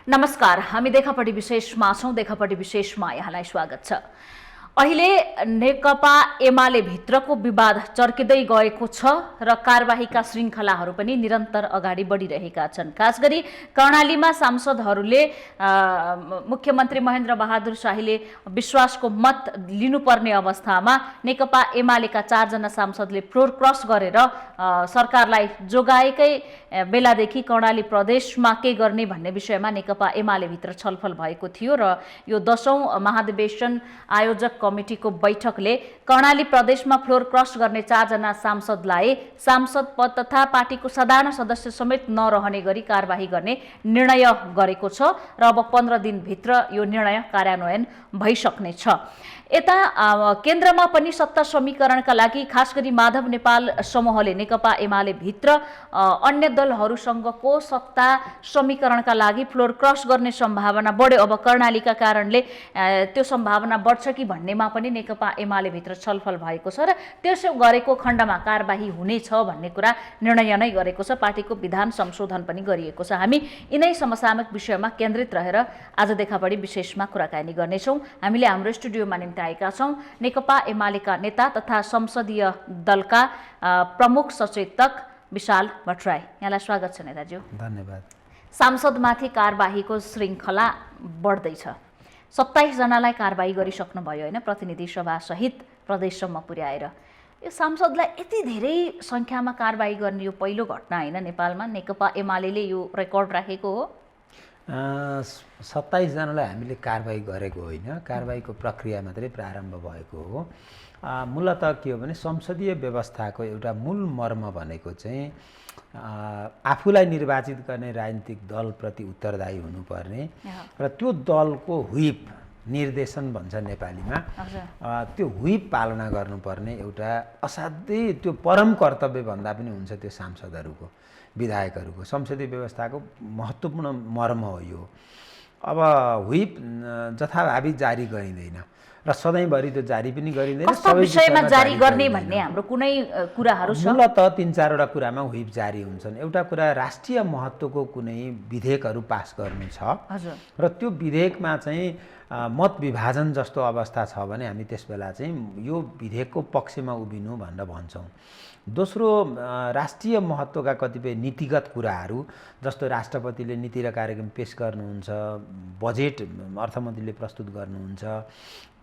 नमस्कार, हामी देखापट्टि विशेषमा छौं। देखापट्टि विशेषमा यहाँलाई स्वागत छ। अहिले नेकपा एमाले भित्रको विवाद चर्किँदै गएको छ र कारबाहीका श्रृङ्खलाहरू पनि निरन्तर अगाडि बढिरहेका छन्। खास गरी कर्णालीमा सांसदहरूले मुख्यमन्त्री महेन्द्र बहादुर शाहीले विश्वासको मत लिनुपर्ने अवस्थामा नेकपा एमालेका 4 जना सांसदले फ्लोर क्रस गरेर सरकारलाई जोगाएकै बेलादेखि कर्णाली प्रदेशमा के गर्ने भन्ने विषयमा नेकपा एमाले भित्र छलफल भएको थियो र यो 10औं महाधिवेशन आयोजक कमिटीको बैठकले कर्णाली प्रदेशमा फ्लोर क्रस गर्ने 4 जना सांसदलाई सांसद पद तथा पार्टीको साधारण सदस्य समेत नरहने गरी कारबाही गर्ने निर्णय गरेको छ र अब 15 दिनभित्र यो निर्णय कार्यान्वयन भइसक्नेछ। यता केन्द्रमा पनि सत्ता समीकरणका लागि खास गरी माधव नेपाल समूहले नेकपा एमाले भित्र अन्य दलहरूसँगको सत्ता समीकरणका लागि फ्लोर क्रस गर्ने सम्भावना बढ्यो। अब कर्णालीका कारणले त्यो सम्भावना बढ्छ कि भन्नेमा पनि नेकपा एमाले भित्र छलफल भएको छ र त्यसो गरेको खण्डमा कारबाही हुनेछ भन्ने कुरा निर्णय नै गरेको छ। पार्टीको विधान संशोधन पनि गरिएको छ। हामी यिनै समसामयिक विषयमा केन्द्रित रहेर आज देखापट्टि विशेषमा कुराकानी गर्नेछौँ। हामीले हाम्रो स्टुडियोमा आएका छौं नेकपा एमालेका नेता तथा संसदीय दलका प्रमुख सचेतक विशाल भट्टराई। यहाँलाई स्वागत छ नेताज्यू। धन्यवाद। सांसदमाथि कारबाहीको श्रृङ्खला बढ्दैछ। 27 जनालाई कारबाही गरिसक्नु भयो हैन, प्रतिनिधि सभा सहित प्रदेशसम्म पुर्याएर। यो सांसदलाई यति धेरै संख्यामा कारबाही गर्ने यो पहिलो घटना हैन नेपालमा। नेकपा एमालेले यो रेकर्ड राखेको हो। 27 जनालाई हामीले कारबाही गरेको होइन, कारबाहीको प्रक्रिया मात्रै प्रारम्भ भएको हो। मूलत के हो भने संसदीय व्यवस्थाको एउटा मूल मर्म भनेको चाहिँ आफूलाई निर्वाचित गर्ने राजनीतिक दलप्रति उत्तरदायी हुनुपर्ने र त्यो दलको व्हिप निर्देशन भन्छ नेपालीमा, त्यो व्हिप पालना गर्नुपर्ने एउटा असाध्यै त्यो परम कर्तव्य भन्दा पनि हुन्छ त्यो सांसदहरूको, विधायकहरूको। संसदीय व्यवस्थाको महत्त्वपूर्ण मर्म हो यो। अब व्हिप जथाभावी जारी गरिँदैन र सधैँभरि त्यो जारी पनि गरिँदैन। कस्तो विषयमा जारी गर्ने भन्ने हाम्रो कुनै कुराहरू छ? मूलत 3-4 वटा कुरामा व्हिप जारी हुन्छन्। एउटा कुरा राष्ट्रिय महत्त्वको कुनै विधेयकहरू पास गर्नु छ र त्यो विधेयकमा चाहिँ मत विभाजन जस्तो अवस्था छ भने हामी त्यसबेला चाहिँ यो विधेयकको पक्षमा उभिनु भनेर भन्छौँ। दोस्रो, राष्ट्रिय महत्त्वका कतिपय नीतिगत कुराहरू जस्तो राष्ट्रपतिले नीति र कार्यक्रम पेश गर्नुहुन्छ, बजेट अर्थमन्त्रीले प्रस्तुत गर्नुहुन्छ,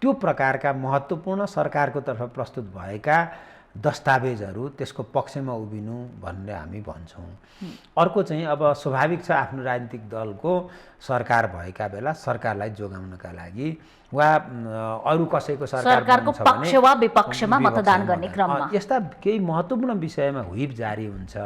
त्यो प्रकारका महत्त्वपूर्ण सरकारको तर्फ प्रस्तुत भएका दस्तावेजहरू त्यसको पक्षमा उभिनु भनेर हामी भन्छौँ। अर्को चाहिँ अब स्वाभाविक छ आफ्नो राजनीतिक दलको सरकार भएका बेला सरकारलाई जोगाउनका लागि वा अरू कसैको सरकारको पक्ष वा विपक्षमा मतदान गर्ने क्रममा यस्ता केही महत्त्वपूर्ण विषयमा व्हिप जारी हुन्छ।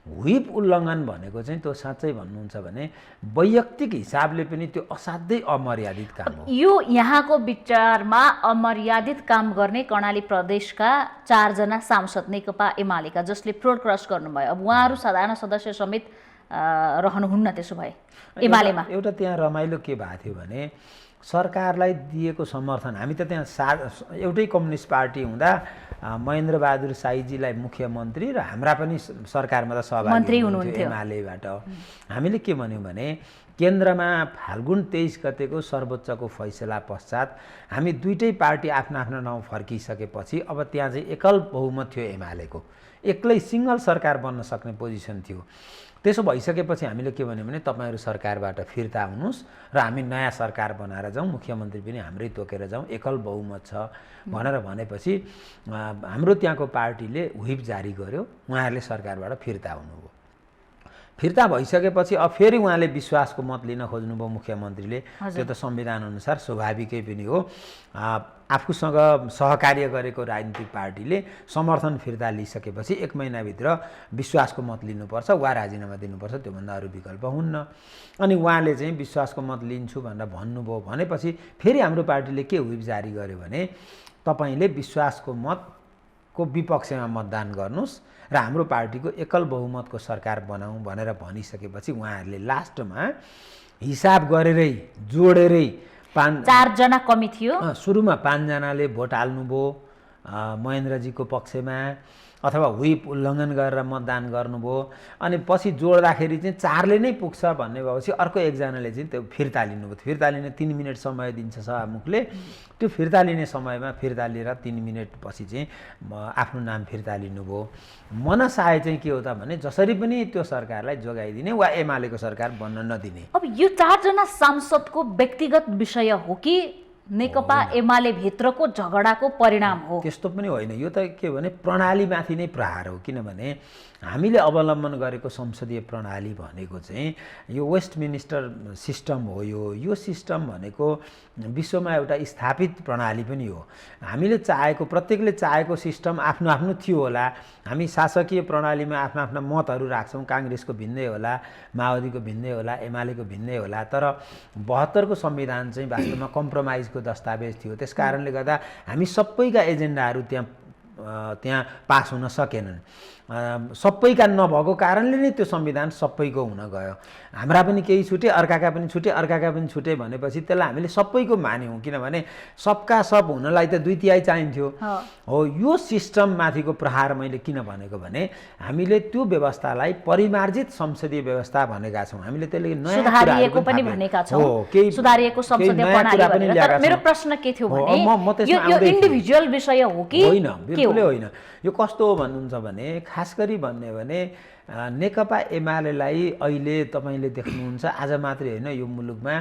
व्हिप उल्लङ्घन भनेको चाहिँ त्यो साँच्चै भन्नुहुन्छ भने वैयक्तिक हिसाबले पनि त्यो असाध्यै अमर्यादित काम हो। यो यहाँको विचारमा अमर्यादित काम गर्ने कर्णाली प्रदेशका 4 जना सांसद नेकपा एमालेका जसले फ्लोर क्रस गर्नुभयो, अब उहाँहरू साधारण सदस्य समेत रहनुहुन्न। त्यसो भए एमालेमा एउटा त्यहाँ रमाइलो के भएको थियो भने सरकारलाई दिएको समर्थन, हामी त त्यहाँ एउटै कम्युनिस्ट पार्टी हुँदा महेन्द्र बहादुर शाहीजीलाई मुख्यमन्त्री र हाम्रा पनि सरकारमा त सहभागी हुनुहुन्थ्यो एमालेबाट। हामीले के भन्यौँ भने केन्द्रमा फाल्गुन 23 गतेको सर्वोच्चको फैसला पश्चात हामी दुईटै पार्टी आफ्नो आफ्नो ठाउँ फर्किसकेपछि अब त्यहाँ चाहिँ एकल बहुमत थियो एमालेको, एक्लै सिङ्गल सरकार बन्न सक्ने पोजिसन थियो। त्यसो भइसकेपछि हामीले के भन्यौँ भने तपाईँहरू सरकारबाट फिर्ता हुनुहोस् र हामी नयाँ सरकार बनाएर जाउँ, मुख्यमन्त्री पनि हाम्रै तोकेर जाउँ, एकल बहुमत छ भनेर भनेपछि हाम्रो त्यहाँको पार्टीले व्हिप जारी गर्यो, उहाँहरूले सरकारबाट फिर्ता हुनुभयो। फिर्ता भइसकेपछि अब फेरि उहाँले विश्वासको मत लिन खोज्नुभयो मुख्यमन्त्रीले। त्यो त संविधान अनुसार स्वाभाविकै पनि हो। आफूसँग सहकार्य गरेको राजनीतिक पार्टीले समर्थन फिर्ता लिइसकेपछि 1 महिनाभित्र विश्वासको मत लिनुपर्छ वा राजीनामा दिनुपर्छ, त्योभन्दा अरू विकल्प हुन्न। अनि उहाँले चाहिँ विश्वासको मत लिन्छु भनेर भन्नुभयो भनेपछि फेरि हाम्रो पार्टीले के व्हिप जारी गर्यो भने तपाईँले विश्वासको मतको विपक्षमा मतदान गर्नुहोस् र हाम्रो पार्टीको एकल बहुमतको सरकार बनाऊँ भनेर भनिसकेपछि उहाँहरूले लास्टमा हिसाब गरेरै जोडेरै 4 जना कमी थियो। सुरुमा 5 जनाले भोट हाल्नुभयो महेन्द्रजीको पक्षमा अथवा व्हिप उल्लङ्घन गरेर मतदान गर्नुभयो अनि पछि जोड्दाखेरि चाहिँ 4ले नै पुग्छ भन्ने भएपछि अर्को एकजनाले चाहिँ त्यो फिर्ता लिनुभयो। फिर्ता लिने 3 मिनट समय दिन्छ सभामुखले, त्यो फिर्ता लिने समयमा फिर्ता लिएर 3 मिनटपछि चाहिँ आफ्नो नाम फिर्ता लिनुभयो। मनसाय चाहिँ के हो त भने जसरी पनि त्यो सरकारलाई जोगाइदिने वा एमालेको सरकार बन्न नदिने। अब यो 4 जना सांसदको व्यक्तिगत विषय हो कि नेकपा एमाले भित्रको झगडाको परिणाम हो? त्यस्तो पनि होइन, यो त के भने प्रणालीमाथि नै प्रहार हो। किनभने हामीले अवलम्बन गरेको संसदीय प्रणाली भनेको चाहिँ यो वेस्टमिनिस्टर सिस्टम हो। यो सिस्टम भनेको विश्वमा एउटा स्थापित प्रणाली पनि हो। हामीले चाहेको, प्रत्येकले चाहेको सिस्टम आफ्नो आफ्नो थियो होला। हामी शासकीय प्रणालीमा आफ्ना आफ्ना मतहरू राख्छौँ, काङ्ग्रेसको भिन्दै होला, माओवादीको भिन्दै होला, एमालेको भिन्दै होला, तर 72 को संविधान चाहिँ वास्तवमा कम्प्रोमाइजको दस्तावेज थियो। त्यस कारणले गर्दा हामी सबैका एजेन्डाहरू त्यहाँ पास हुन सकेनन्। सबैका नभएको कारणले नै त्यो संविधान सबैको हुन गयो। हाम्रा पनि केही छुटे, अर्काका पनि छुटे, अर्काका पनि छुटे भनेपछि त्यसलाई हामीले सबैको मान्यौँ। किनभने सबका सब हुनलाई त 2/3 चाहिन्थ्यो। हो, यो सिस्टममाथिको प्रहार मैले किन भनेको भने हामीले त्यो व्यवस्थालाई परिमार्जित संसदीय व्यवस्था भनेका छौँ। हामीले त्यसले नयाँ सुधारिएको पनि भनेका छौँ, सुधारिएको संसदीय प्रणाली भनेर। तर मेरो प्रश्न के थियो भने यो इन्डिभिजुअल विषय हो कि होइन? बिल्कुलै होइन। यो कस्तो हो भन्नुहुन्छ भने खास गरी भन्ने भने नेकपा एमालेलाई अहिले तपाईले देख्नुहुन्छ, आज मात्रै होइन, यो मुलुकमा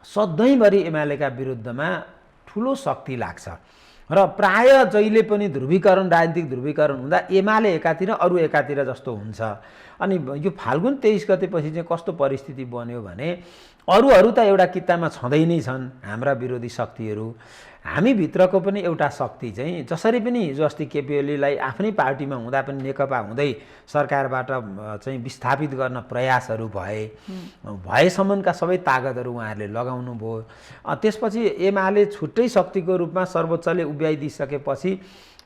सधैँभरि एमालेका विरुद्धमा ठुलो शक्ति लाग्छ र प्राय जहिले पनि राजनीतिक ध्रुवीकरण हुँदा एमाले एकातिर अरू एकातिर जस्तो हुन्छ। अनि यो फाल्गुन 23 गतेपछि चाहिँ कस्तो परिस्थिति बन्यो भने अरूहरू त एउटा कित्तामा छँदै नै छन्, हाम्रा विरोधी शक्तिहरू। हामी भित्रको पनि एउटा शक्ति चाहिँ जसरी पनि हिजो अस्ति केपी ओलीलाई आफ्नै पार्टीमा हुँदा पनि नेकपा हुँदै सरकारबाट चाहिँ विस्थापित गर्न प्रयासहरू भएसम्मका सबै तागतहरू उहाँहरूले लगाउनु भयो। त्यसपछि एमाले छुट्टै शक्तिको रूपमा सर्वोच्चले उभ्याइदिइसकेपछि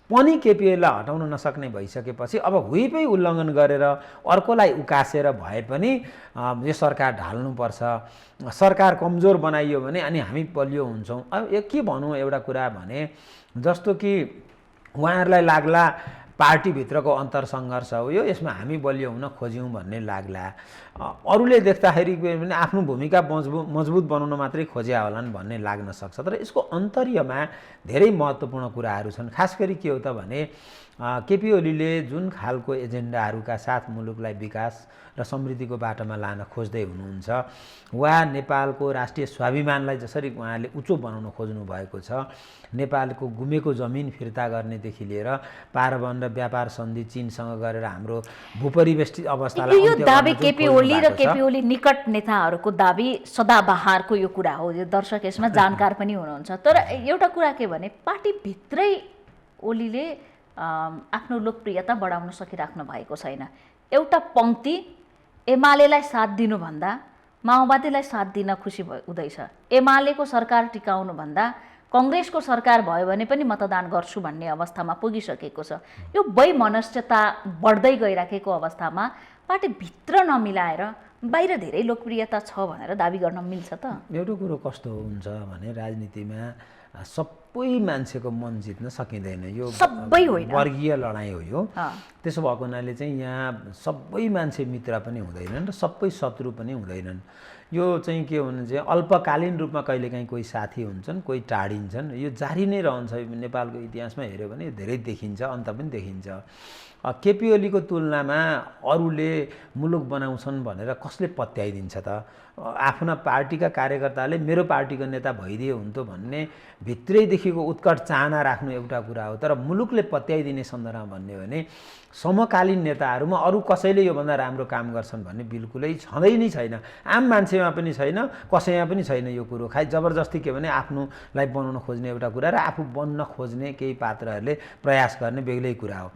पनि केपी ओलीलाई हटाउन नसक्ने भइसकेपछि अब व्हिपै उल्लङ्घन गरेर अर्कोलाई उकासेर भए पनि यो सरकार ढाल्नुपर्छ। सरकार कमजोर बनाइयो भने अनि हामी बलियो हुन्छौँ। अब के भनौँ, एउटा कुरा भने जस्तो कि उहाँहरूलाई लाग्ला पार्टीभित्रको अन्तरसङ्घर्ष हो यो, यसमा हामी बलियो हुन खोज्यौँ भन्ने लाग्ला। अरूले देख्दाखेरि पनि आफ्नो भूमिका मजबुत बनाउन मात्रै खोज्या होलान् भन्ने लाग्न सक्छ। तर यसको अन्तर्यमा धेरै महत्त्वपूर्ण कुराहरू छन्। खास गरी के हो त भने केपी ओलीले जुन खालको एजेन्डाहरूका साथ मुलुकलाई विकास र समृद्धिको बाटोमा लान खोज्दै हुनुहुन्छ, वा नेपालको राष्ट्रिय स्वाभिमानलाई जसरी उहाँले उच्च बनाउन खोज्नु भएको छ, नेपालको गुमेको जमिन फिर्ता गर्नेदेखि लिएर पारवन र व्यापार सन्धि चीनसँग गरेर हाम्रो भूपरिवेष्टित अवस्थालाई यो दाबी केपी ओली र केपी ओली निकट नेताहरूको दाबी सदाबहारको यो कुरा हो। यो दर्शक यसमा जानकार पनि हुनुहुन्छ। तर एउटा कुरा के भने पार्टीभित्रै ओलीले आफ्नो लोकप्रियता बढाउन सकिराख्नु भएको छैन। एउटा पङ्क्ति एमालेलाई साथ दिनुभन्दा माओवादीलाई साथ दिन खुसी हुँदैछ, एमालेको सरकार टिकाउनुभन्दा कङ्ग्रेसको सरकार भयो भने पनि मतदान गर्छु भन्ने अवस्थामा पुगिसकेको छ। यो वैमनस्यता बढ्दै गइराखेको अवस्थामा पार्टीभित्र नमिलाएर बाहिर धेरै लोकप्रियता छ भनेर दाबी गर्न मिल्छ त? एउटा कुरो कस्तो हुन्छ भने राजनीतिमा सबै मान्छेको मन जित्न सकिँदैन। यो सबै होइन, वर्गीय लडाइँ हो यो। त्यसो भएको हुनाले चाहिँ यहाँ सबै मान्छे मित्र पनि हुँदैनन् र सबै शत्रु पनि हुँदैनन्। यो चाहिँ के हो भने चाहिँ अल्पकालीन रूपमा कहिलेकाहीँ कोही साथी हुन्छन्, कोही टाढिन्छन्। यो जारी नै रहन्छ। नेपालको इतिहासमा हेऱ्यो भने धेरै देखिन्छ, अन्त पनि देखिन्छ। केपी ओलीको तुलनामा अरूले मुलुक बनाउँछन् भनेर कसले पत्याइदिन्छ त? आफ्ना पार्टीका कार्यकर्ताले मेरो पार्टीको नेता भइदिए हुन्थ्यो भन्ने भित्रैदेखिको उत्कट चाहना राख्नु एउटा कुरा हो। तर मुलुकले पत्याइदिने सन्दर्भमा भन्ने हो भने समकालीन नेताहरूमा अरू कसैले योभन्दा राम्रो काम गर्छन् भन्ने बिल्कुलै छँदै नै छैन। आम मान्छेमा पनि छैन, कसैमा पनि छैन यो कुरो। खाइ जबरजस्ती के भने आफ्नोलाई बनाउन खोज्ने एउटा कुरा र आफू बन्न खोज्ने केही पात्रहरूले प्रयास गर्ने बेग्लै कुरा हो।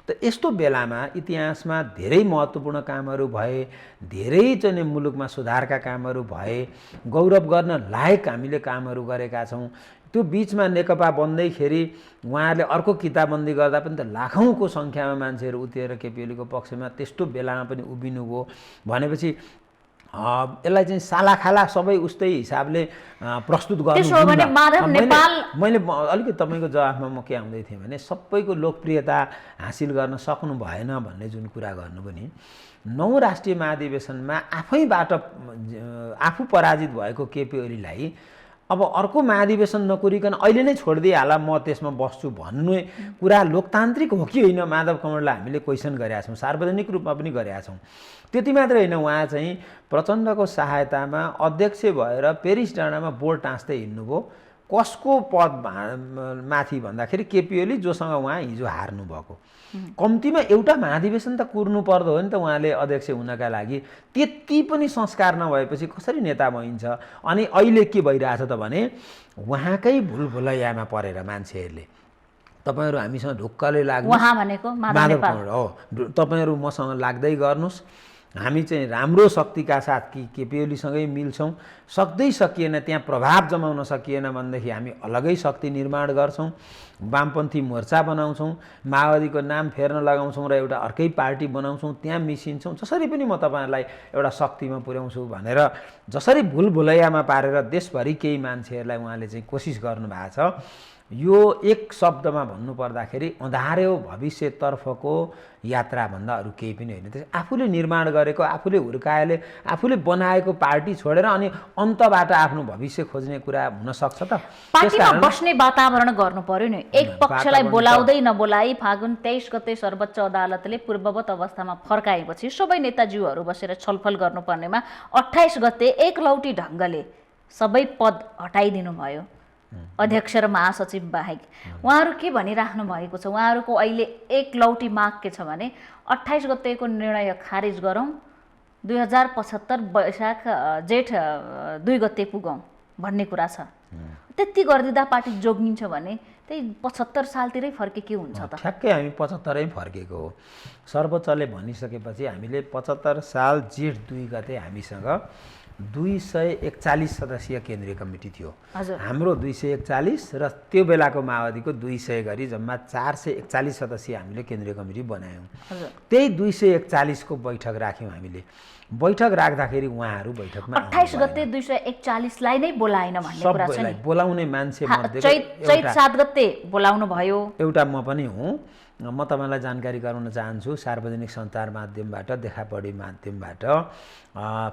त यस्तो बेलामा इतिहासमा धेरै महत्त्वपूर्ण कामहरू भए, धेरै चाहिँ मुलुकमा सुधारका कामहरू भए, गौरव गर्न लायक हामीले कामहरू गरेका छौँ। त्यो बिचमा नेकपा बन्दैखेरि उहाँहरूले अर्को किताबन्दी गर्दा पनि त लाखौँको सङ्ख्यामा मान्छेहरू उत्रिएर केपी ओलीको पक्षमा त्यस्तो बेलामा पनि उभिनु भयो भनेपछि यसलाई चाहिँ सालाखाला सबै उस्तै हिसाबले प्रस्तुत त्यसो हो भने माधव नेपाल मैले अलिकति तपाईँको जवाफमा म के आउँदै थिएँ भने सबैको लोकप्रियता हासिल गर्न सक्नु भएन भन्ने जुन कुरा गर्नु पनि 9 राष्ट्रिय महाधिवेशनमा आफैबाट आफू पराजित भएको केपी ओलीलाई अब अर्को महाधिवेशन नकुरिकन अहिले नै छोडिदिइहाल म त्यसमा बस्छु भन्ने कुरा लोकतान्त्रिक हो कि होइन माधव कमललाई हामीले क्वेसन गरेका छौँ, सार्वजनिक रूपमा पनि गरेका छौँ। त्यति मात्रै होइन, उहाँ चाहिँ प्रचण्डको सहायतामा अध्यक्ष भएर पेरिस डाँडामा बोर्ड टाँच्दै हिँड्नुभयो। कसको पद माथि भन्दाखेरि केपी ओली, जोसँग उहाँ हिजो हार्नु भएको। कम्तीमा एउटा महाधिवेशन त कुर्नु पर्दो हो नि त उहाँले अध्यक्ष हुनका लागि। त्यति पनि संस्कार नभएपछि कसरी नेता भइन्छ? अनि अहिले के भइरहेछ त भने उहाँकै भुलभुलैयामा परेर मान्छेहरूले, तपाईँहरू हामीसँग ढुक्कले लाग्नु, उहाँ भनेको माधव कमल हो, तपाईँहरू मसँग लाग्दै गर्नुहोस्, हामी चाहिँ राम्रो शक्तिका साथ कि केपी ओलीसँगै मिल्छौँ। सक्दै सकिएन, त्यहाँ प्रभाव जमाउन सकिएन भनेदेखि हामी अलगै शक्ति निर्माण गर्छौँ, वामपन्थी मोर्चा बनाउँछौँ, माओवादीको नाम फेर्न लगाउँछौँ र एउटा अर्कै पार्टी बनाउँछौँ, त्यहाँ मिसिन्छौँ। जसरी पनि म तपाईँहरूलाई एउटा शक्तिमा पुर्याउँछु भनेर जसरी भुलभुलैयामा पारेर देशभरि केही मान्छेहरूलाई उहाँले चाहिँ कोसिस गर्नुभएको छ। यो एक शब्दमा भन्नुपर्दाखेरि अँधार्यो भविष्यतर्फको यात्राभन्दा अरू केही पनि होइन। त्यस आफूले निर्माण गरेको, आफूले हुर्काएले, आफूले बनाएको पार्टी छोडेर अनि अन्तबाट आफ्नो भविष्य खोज्ने कुरा हुनसक्छ त? पार्टीमा बस्ने वातावरण गर्नु पर्यो नि। एक पक्षलाई बोलाउँदै नबोलाई फागुन 23 गते सर्वोच्च अदालतले पूर्ववत अवस्थामा फर्काएपछि सबै नेताज्यूहरू बसेर छलफल गर्नुपर्नेमा 28 गते एकलौटी ढङ्गले सबै पद हटाइदिनु भयो, अध्यक्ष र महासचिव बाहेक। उहाँहरू के भनिराख्नु भएको छ? उहाँहरूको अहिले एकलौटी माग के छ भने 28 गतेको निर्णय खारिज गरौँ, 2075 जेठ 2 गते पुगौँ भन्ने कुरा छ। त्यति गरिदिँदा पार्टी जोगिन्छ भने त्यही 75 सालतिरै फर्के के हुन्छ त? ठ्याक्कै हामी 75मै फर्केको हो। सर्वोच्चले भनिसकेपछि हामीले 75 साल जेठ 2 गते हामीसँग 241 सदस्यीय केन्द्रीय कमिटी थियो। हाम्रो 241 र त्यो बेलाको माओवादीको 200 गरी जम्मा 441 सदस्यीय हामीले केन्द्रीय कमिटी बनायौँ। त्यही 241 को बैठक राख्यौँ हामीले। बैठक राख्दाखेरि उहाँहरू बैठकमा 28 गते 241 लाई नै बोलाएन भन्ने कुरा छ नि। बोलाउने मान्छे चैत 7 गते बोलाउनु भयो। एउटा म पनि हुँ। म तपाईँलाई जानकारी गराउन चाहन्छु, सार्वजनिक सञ्चार माध्यमबाट, देखापडी माध्यमबाट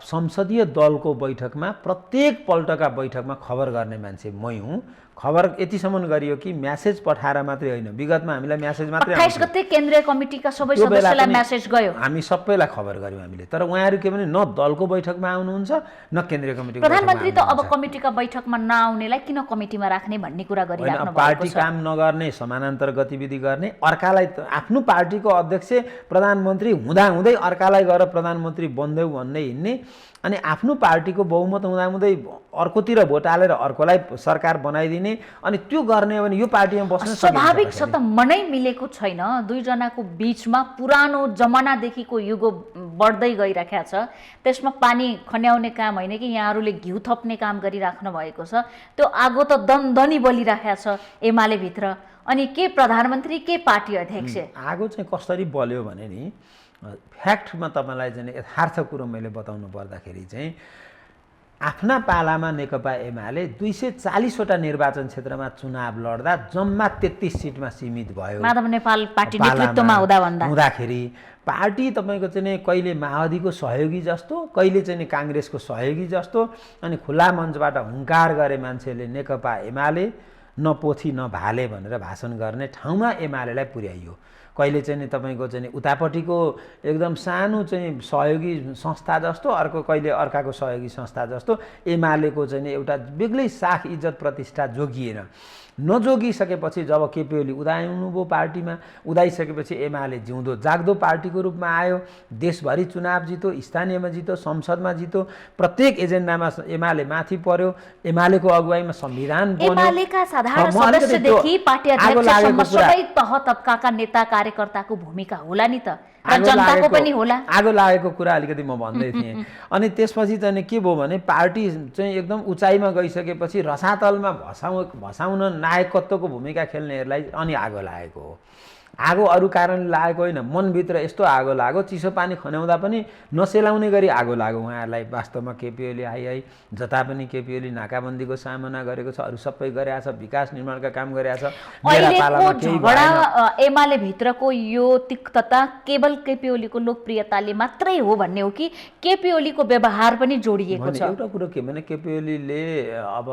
संसदीय दलको बैठकमा प्रत्येक पल्टका बैठकमा खबर गर्ने मान्छे मै हुँ। खबर यतिसम्म गरियो कि म्यासेज पठाएर मात्रै होइन, विगतमा हामीलाई म्यासेज मात्रै 28 गते केन्द्रीय कमिटीका सबै सदस्यलाई म्यासेज गयो, हामी सबैलाई खबर गर्यौँ हामीले। तर उहाँहरू के भने न दलको बैठकमा आउनुहुन्छ न केन्द्रीय कमिटीको। प्रधानमन्त्री त अब कमिटीका बैठकमा नआउनेलाई किन कमिटीमा राख्ने भन्ने कुरा गरिराख्नु भएको छ। पार्टी काम नगर्ने, समानान्तर गतिविधि गर्ने, अर्कालाई आफ्नो पार्टीको अध्यक्ष प्रधानमन्त्री हुँदाहुँदै अर्कालाई गएर प्रधानमन्त्री बन्देऊ भन्ने हिँड्ने, अनि आफ्नो पार्टीको बहुमत हुँदाहुँदै अर्कोतिर भोट हालेर अर्कोलाई सरकार बनाइदिने, अनि त्यो गर्ने हो भने यो पार्टीमा बस्न स्वाभाविक छ त। मनै मिलेको छैन, दुईजनाको बिचमा पुरानो जमानादेखिको युगो बढ्दै गइराखेको छ। त्यसमा पानी खन्याउने काम होइन कि यहाँहरूले घिउ थप्ने काम गरिराख्नु भएको छ। त्यो आगो त दनदनी बलिराखेको छ एमाले भित्र। अनि के प्रधानमन्त्री के पार्टी अध्यक्ष? आगो चाहिँ कसरी बल्यो भने नि, फ्याक्टमा तपाईँलाई चाहिँ यथार्थ कुरो मैले बताउनु पर्दाखेरि चाहिँ आफ्ना पालामा नेकपा एमाले 240वटा निर्वाचन क्षेत्रमा चुनाव लड्दा जम्मा 33 सिटमा सीमित भयो। माधव नेपाल पार्टी नेतृत्वमा हुँदाखेरि पार्टी तपाईँको चाहिँ कहिले माओवादीको सहयोगी जस्तो, कहिले चाहिँ काङ्ग्रेसको सहयोगी जस्तो, अनि खुला मञ्चबाट हुङ्कार गरे मान्छेले नेकपा एमाले न पोथी न भाले भनेर भाषण गर्ने ठाउँमा एमालेलाई पुर्याइयो। कहिले चाहिँ तपाईँको चाहिँ उतापट्टिको एकदम सानो चाहिँ सहयोगी संस्था जस्तो, अर्को कहिले अर्काको सहयोगी संस्था जस्तो एमालेको चाहिँ एउटा बेग्लै साख इज्जत प्रतिष्ठा जोगिएन। नजोगिसकेपछि जब केपी ओली उदाउनुभयो पार्टीमा, उदाइसकेपछि एमाले जिउँदो जाग्दो पार्टीको रूपमा आयो। देशभरि चुनाव जित्यो, स्थानीयमा जित्यो, संसदमा जित्यो, प्रत्येक एजेन्डामा एमाले माथि पर्यो। एमालेको अगुवाईमा संविधान बन्यो। एमालेका साधारण सदस्यदेखि पार्टी अध्यक्षसम्म सबै तह तबकाका नेता कार्यकर्ताको भूमिका होला नि त, र जनताको पनि होला। आगो लागेको कुरा अलिकति म भन्दै थिएँ। अनि त्यसपछि चाहिँ के भयो भने पार्टी चाहिँ एकदम उचाइमा गइसकेपछि रसातलमा भसाउन नायकत्वको भूमिका खेल्नेहरूलाई अनि आगो लागेको हो। आगो अरू कारणले लागेको होइन, मनभित्र यस्तो आगो लाग्यो, चिसो पानी खन्याउँदा पनि नसेलाउने गरी आगो लाग्यो उहाँहरूलाई। वास्तवमा केपी ओली आइ जता पनि केपी ओली नाकाबन्दीको सामना गरेको छ, अरू सबै गरेछ, विकास निर्माणका काम गरेछ। अहिलेको झगडा एमाले भित्रको यो तिक्तता केवल केपी ओलीको लोकप्रियताले मात्रै हो भन्ने हो कि केपी ओलीको व्यवहार पनि जोडिएको छ? एउटा कुरो के भने केपी ओलीले अब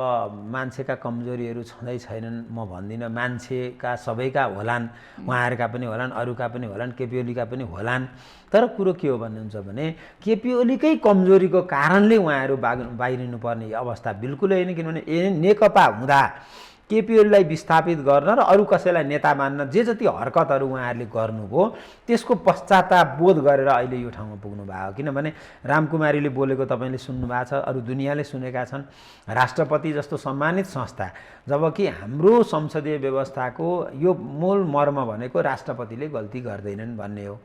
मान्छेका कमजोरीहरू छँदै छैनन् म भन्दिनँ, मान्छेका सबैका होलान्, उहाँहरूका पनि होलान्, अरूका पनि होलान्, केपी ओलीका पनि होलान्। तर कुरो के हो भन्नुहुन्छ भने केपी ओलीकै कमजोरीको कारणले उहाँहरू बाहिरिनु पर्ने अवस्था बिल्कुलै होइन। किनभने नेकपा हुँदा केपी ओलीलाई विस्थापित गर्न र अरू कसैलाई नेता मान्न जे जति हरकतहरू उहाँहरूले गर्नुभयो त्यसको पश्चाताप बोध गरेर अहिले यो ठाउँमा पुग्नु भएको। किनभने रामकुमारीले बोलेको तपाईँले सुन्नुभएको छ, अरू दुनियाँले सुनेका छन्। राष्ट्रपति जस्तो सम्मानित संस्था, जबकि हाम्रो संसदीय व्यवस्थाको यो मूल मर्म भनेको राष्ट्रपतिले गल्ती गर्दैनन् भन्ने हो।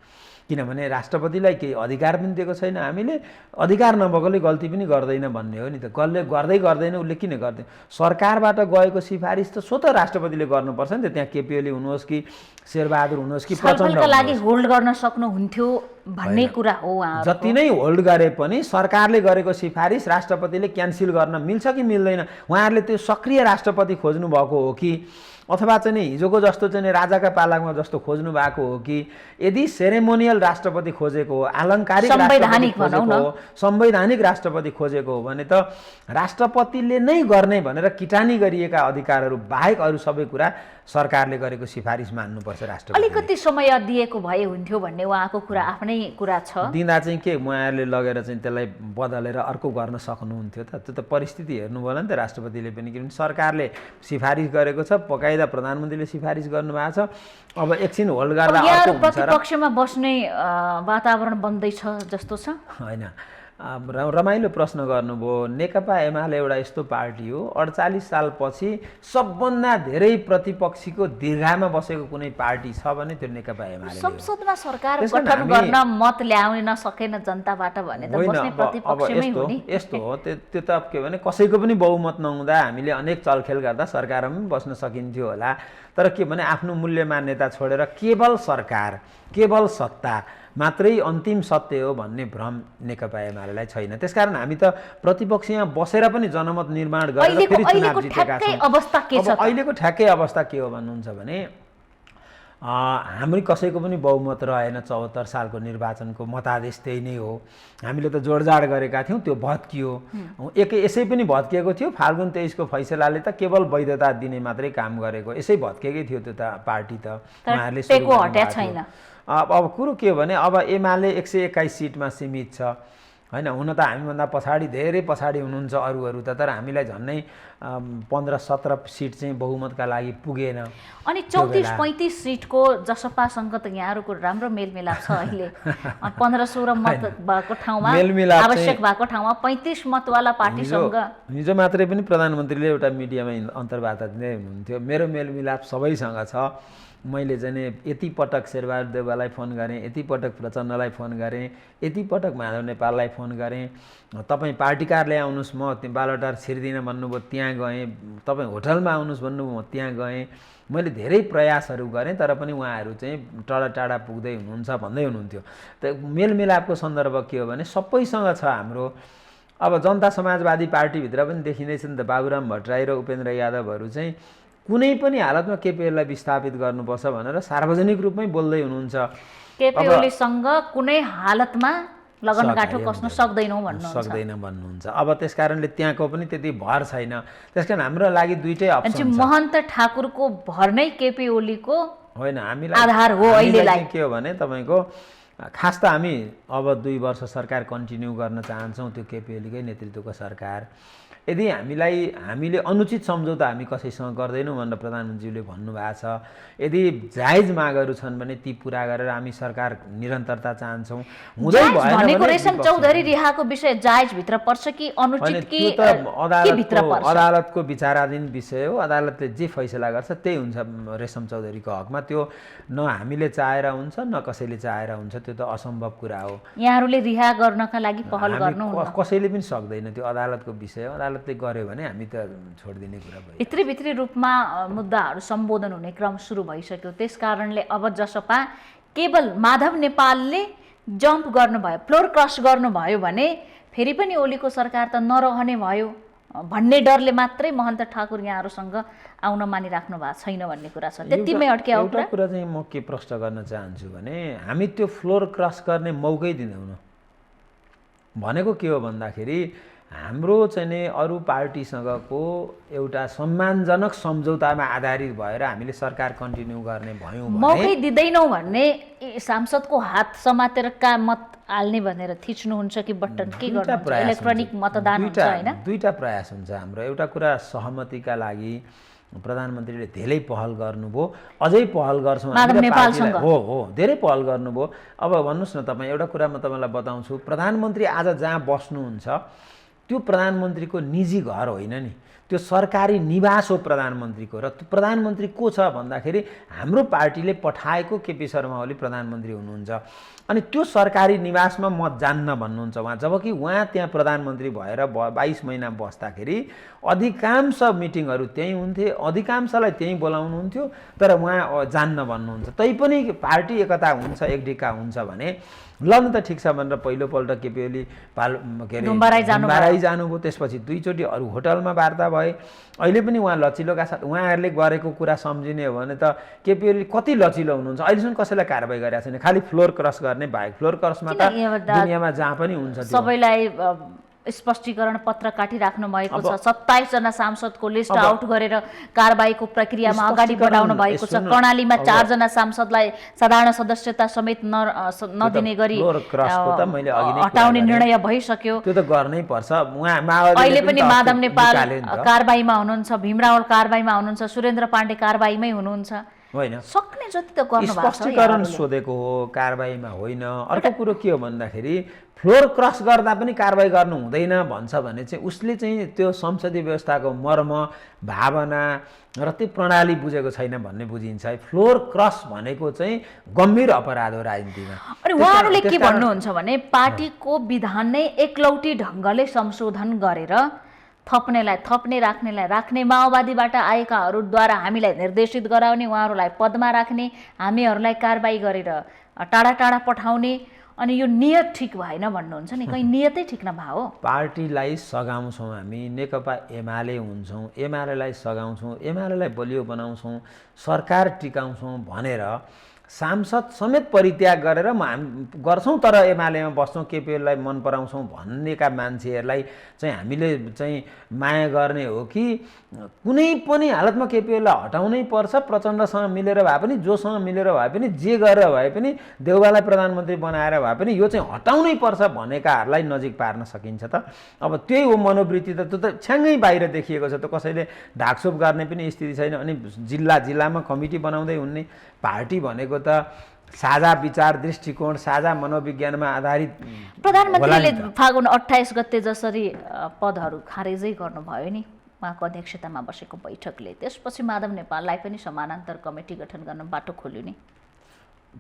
किनभने राष्ट्रपतिलाई केही अधिकार पनि दिएको छैन हामीले, अधिकार नभएकोले गल्ती पनि गर्दैन भन्ने हो नि त। कसले गर्दैन उसले किन गर्दैन? सरकारबाट गएको सिफारिस त स्वतः राष्ट्रपतिले गर्नुपर्छ नि त। त्यहाँ केपी ओली हुनुहोस् कि शेरबहादुर हुनुहोस् कि प्रचण्डका लागि होल्ड गर्न सक्नुहुन्थ्यो भन्ने कुरा हो। जति नै होल्ड गरे पनि सरकारले गरेको सिफारिस राष्ट्रपतिले क्यान्सल गर्न मिल्छ कि मिल्दैन? उहाँहरूले त्यो सक्रिय राष्ट्रपति खोज्नु भएको हो कि अथवा चाहिँ नि हिजोको जस्तो चाहिँ राजाका पालामा जस्तो खोज्नु भएको हो कि यदि सेरेमोनियल राष्ट्रपति खोजेको हो, आलङ्कारिक राष्ट्रपति खोजेको हो, संवैधानिक राष्ट्रपति खोजेको हो भने त राष्ट्रपतिले नै गर्ने भनेर किटानी गरिएका अधिकारहरू बाहेक अरू सबै कुरा सरकारले गरेको सिफारिस मान्नुपर्छ राष्ट्रपति। अलिकति समय दिएको भए हुन्थ्यो भन्ने उहाँको कुरा आफ्नै कुरा छ। दिँदा चाहिँ के उहाँहरूले लगेर चाहिँ त्यसलाई बदलेर अर्को गर्न सक्नुहुन्थ्यो त? त्यो त परिस्थिति हेर्नु होला नि त राष्ट्रपतिले पनि। किनभने सरकारले सिफारिस गरेको छ, पकाइदा प्रधानमन्त्रीले सिफारिस गर्नुभएको छ। अब एकछिन होल्ड गर्दा अर्को हुन्छ र प्रतिपक्षमा बस्ने वातावरण बन्दैछ जस्तो छ। होइन, रमाइलो प्रश्न गर्नुभयो। नेकपा एमाले एउटा यस्तो पार्टी हो 48 सालपछि सबभन्दा धेरै प्रतिपक्षीको दीर्घामा बसेको कुनै पार्टी छ भने त्यो नेकपा एमाले। संसदमा सरकार गठन गर्न मत ल्याउन सकेन जनताबाट भने त बस्ने प्रतिपक्षमै हो नि। यस्तो हो, त्यो त के भने कसैको पनि बहुमत नहुँदा हामीले अनेक चलखेल गर्दा सरकारमा पनि बस्न सकिन्थ्यो होला। तर के भने आफ्नो मूल्य मान्यता छोडेर केवल सरकार, केवल सत्ता मात्रै अन्तिम सत्य हो भन्ने भ्रम नेकपा एमालेलाई छैन। त्यसकारण हामी त प्रतिपक्षमा बसेर पनि जनमत निर्माण गरेर फेरि चुनाव जितेका छौँ। अहिलेको ठ्याक्कै अवस्था के हो भन्नुहुन्छ भने हाम्रो कसैको पनि बहुमत रहेन। 74 सालको निर्वाचनको मतादेश त्यही नै हो। हामीले त जोडजाड गरेका थियौँ, त्यो भत्कियो। यसै पनि भत्किएको थियो। फाल्गुन 23 को फैसलाले त केवल वैधता दिने मात्रै काम गरेको, यसै भत्केकै थियो त्यो त पार्टी त उहाँहरूले टेको हट्या छैन। अब कुरो के हो भने अब एमाले 121 सिटमा सीमित छ होइन। हुन त हामीभन्दा पछाडि धेरै पछाडि हुनुहुन्छ अरूहरू त, तर हामीलाई झन्नै 15-17 सिट चाहिँ बहुमतका लागि पुगेन। अनि 34-35 सिटको जसपासँग त यहाँहरूको राम्रो मेलमिलाप छ अहिले। 15-16 मत भएको ठाउँमा, आवश्यक भएको ठाउँमा 35 मतवाला पार्टीसँग। हिजो मात्रै पनि प्रधानमन्त्रीले एउटा मिडियामा अन्तर्वार्ता दिँदै हुनुहुन्थ्यो, मेरो मेलमिलाप सबैसँग छ। मैले चाहिँ यति पटक शेरबहादुर देउवालाई फोन गरेँ, यति पटक प्रचण्डलाई फोन गरेँ, यति पटक माधव नेपाललाई फोन गरेँ। तपाईँ पार्टी कार्यालय आउनुहोस्, म त्यो बालोटार छिर्दिनँ भन्नुभयो, त्यहाँ गएँ। तपाईँ होटलमा आउनुहोस् भन्नुभयो, म त्यहाँ गएँ। मैले धेरै प्रयासहरू गरेँ, तर पनि उहाँहरू चाहिँ टाढा टाढा पुग्दै हुनुहुन्छ भन्दै हुनुहुन्थ्यो। त मेलमिलापको सन्दर्भ के हो भने सबैसँग छ हाम्रो। अब जनता समाजवादी पार्टीभित्र पनि देखिँदैछ नि त, बाबुराम भट्टराई र उपेन्द्र यादवहरू चाहिँ कुनै पनि हालतमा केपी ओलीलाई विस्थापित गर्नुपर्छ भनेर सार्वजनिक रूपमै बोल्दै हुनुहुन्छ। केपी ओलीसँग कुनै हालतमा लगनगाँठो कस्न सक्दैनौँ भन्नुहुन्छ। अब त्यसकारणले त्यहाँको पनि त्यति भर छैन। त्यसकारण हाम्रो लागि दुईटै अप्सन छ। महन्त ठाकुरको भर नै केपी ओलीको होइन, हामीलाई आधार हो अहिलेलाई। के हो भने तपाईँको खास त हामी अब 2 वर्ष सरकार कन्टिन्यू गर्न चाहन्छौँ, त्यो केपी ओलीकै नेतृत्वको सरकार। यदि हामीले अनुचित सम्झौता हामी कसैसँग गर्दैनौँ भनेर प्रधानमन्त्रीले भन्नुभएको छ। यदि जायज मागहरू छन् भने ती पुरा गरेर हामी सरकार निरन्तरता चाहन्छौँ। हुँदै भएन भनेको रेशम चौधरी रिहाको विषय जायज भित्र पर्छ कि अनुचित कि भित्र पर्छ? अदालतको विचाराधीन विषय हो। अदालतले जे फैसला गर्छ त्यही हुन्छ रेशम चौधरीको हकमा। त्यो न हामीले चाहेर हुन्छ न कसैले चाहेर हुन्छ, त्यो त असम्भव कुरा हो। यहाँहरूले रिहा गर्नका लागि पहल गर्नु कसैले पनि सक्दैन, त्यो अदालतको विषय हो। अदालतले गर्यो भने हामी त छोडिदिने कुरा भयो। भित्री रूपमा मुद्दाहरू सम्बोधन हुने क्रम सुरु भइसक्यो। त्यस कारणले अब जसपा केवल माधव नेपालले जम्प गर्नुभयो, फ्लोर क्रस गर्नुभयो भने फेरि पनि ओलीको सरकार त नरहने भयो भन्ने डरले मात्रै महन्त ठाकुर यहाँहरूसँग आउन मानिराख्नु भएको छैन भन्ने कुरा छ। त्यतिमै अड्के हो। एउटा कुरा चाहिँ म के प्रश्न गर्न चाहन्छु भने हामी त्यो फ्लोर क्रस गर्ने मौकै दिँदैनौँ। भनेको के हो भन्दाखेरि हाम्रो चाहिँ नि अरू पार्टीसँगको एउटा सम्मानजनक सम्झौतामा आधारित भएर हामीले सरकार कन्टिन्यू गर्ने भयौँ भने मौकै दिँदैनौँ भन्ने सांसदको हात समातेर का मत हाल्ने भनेर थिच्नुहुन्छ कि बटन के गर्नुहुन्छ? इलेक्ट्रोनिक मतदान हुन्छ हैन? दुईटा प्रयास हुन्छ हाम्रो। एउटा कुरा सहमतिका लागि प्रधानमन्त्रीले धेरै पहल गर्नुभयो, अझै पहल गर्छौँ हो धेरै पहल गर्नुभयो। अब भन्नुहोस् न तपाईँ, एउटा कुरा म तपाईँलाई बताउँछु, प्रधानमन्त्री आज जहाँ बस्नुहुन्छ त्यो प्रधानमन्त्रीको निजी घर होइन नि, त्यो सरकारी निवास हो प्रधानमन्त्रीको। र त्यो प्रधानमन्त्री को छ भन्दाखेरि हाम्रो पार्टीले पठाएको केपी शर्मा ओली प्रधानमन्त्री हुनुहुन्छ। अनि त्यो सरकारी निवासमा म जान्न भन्नुहुन्छ उहाँ, जबकि उहाँ त्यहाँ प्रधानमन्त्री भएर 22 महिना बस्दाखेरि अधिकांश मिटिङहरू त्यहीँ हुन्थे, अधिकांशलाई त्यहीँ बोलाउनुहुन्थ्यो, तर उहाँ जान्न भन्नुहुन्छ। तैपनि पार्टी एकता हुन्छ, एकडिका हुन्छ भने ल न त ठिक छ भनेर पहिलोपल्ट केपी ओली डुम्बाराई जानुभयो, त्यसपछि दुईचोटि अरू होटलमा वार्ता भए। अहिले पनि उहाँ लचिलोका साथ उहाँहरूले गरेको कुरा सम्झिने हो भने त केपी ओली कति लचिलो हुनुहुन्छ। अहिलेसम्म कसैलाई कारबाही गरेको छैन, खालि फ्लोर क्रस गर्ने बाहेक। फ्लोर क्रसमा त दुनियाँमा जहाँ पनि हुन्छ। सबैलाई स्पष्टीकरण पत्र काटिराख्नु भएको छ। 27 जना सांसदको लिस्ट आउट गरेर कारबाहीको प्रक्रियामा अगाडि बढाउनु भएको छ। कर्णालीमा 4 जना सांसदलाई साधारण सदस्यता समेत नदिने गरी हटाउने निर्णय भइसक्यो। त्यो त गर्नै पर्छ। अहिले पनि माधव नेपाल कारबाहीमा हुनुहुन्छ, भीमरावल कारबाहीमा हुनुहुन्छ, सुरेन्द्र पाण्डे कारबाहीमै हुनुहुन्छ। होइन, सक्ने जति त गर्नु भएको छ। स्पष्टीकरण सोधेको हो, कारबाहीमा होइन। अर्को कुरो के हो भन्दाखेरि फ्लोर क्रस गर्दा पनि कारबाही गर्नु हुँदैन भन्छ भने चाहिँ उसले चाहिँ त्यो संसदीय व्यवस्थाको मर्म, भावना र त्यो प्रणाली बुझेको छैन भन्ने बुझिन्छ। फ्लोर क्रस भनेको चाहिँ गम्भीर अपराध हो राजनीतिमा। अनि उहाँहरूले के भन्नुहुन्छ भने पार्टीको विधान नै एकलौटी ढङ्गले संशोधन गरेर थप्ने राख्ने, माओवादीबाट आएकाहरूद्वारा हामीलाई निर्देशित गराउने, उहाँहरूलाई पदमा राख्ने, हामीहरूलाई कारबाही गरेर टाढा पठाउने, अनि यो नियत ठिक भएन भन्नुहुन्छ नि। कहीँ नियतै ठिक नभयो। पार्टीलाई सघाउँछौँ हामी, नेकपा एमाले हुन्छौँ, एमालेलाई सघाउँछौँ, एमालेलाई बलियो बनाउँछौँ, सरकार टिकाउँछौँ भनेर सांसद समेत परित्याग गरेर गर्छौँ तर एमालेमा बस्छौँ, केपीएललाई मन पराउँछौँ भन्नेका मान्छेहरूलाई चाहिँ हामीले चाहिँ माया गर्ने हो कि कुनै पनि हालतमा केपीएललाई हटाउनै पर्छ, प्रचण्डसँग मिलेर भए पनि, जोसँग मिलेर भए पनि, जे गरेर भए पनि, देउवालाई प्रधानमन्त्री बनाएर भए पनि यो चाहिँ हटाउनै पर्छ भनेकाहरूलाई नजिक पार्न सकिन्छ त? अब त्यही हो मनोवृत्ति त। त्यो त छ्याङ्गै बाहिर देखिएको छ। त कसैले ढाकछोप गर्ने पनि स्थिति छैन। अनि जिल्लामा कमिटी बनाउँदै हुने पार्टी भनेको त साझा विचार, दृष्टिकोण, साझा मनोविज्ञानमा आधारित। प्रधानमन्त्रीले फागुन 28 गते जसरी पदहरू खारेजै गर्नुभयो नि उहाँको अध्यक्षतामा बसेको बैठकले, त्यसपछि माधव नेपाललाई पनि समानान्तर कमिटी गठन गर्न बाटो खोल्यो नि।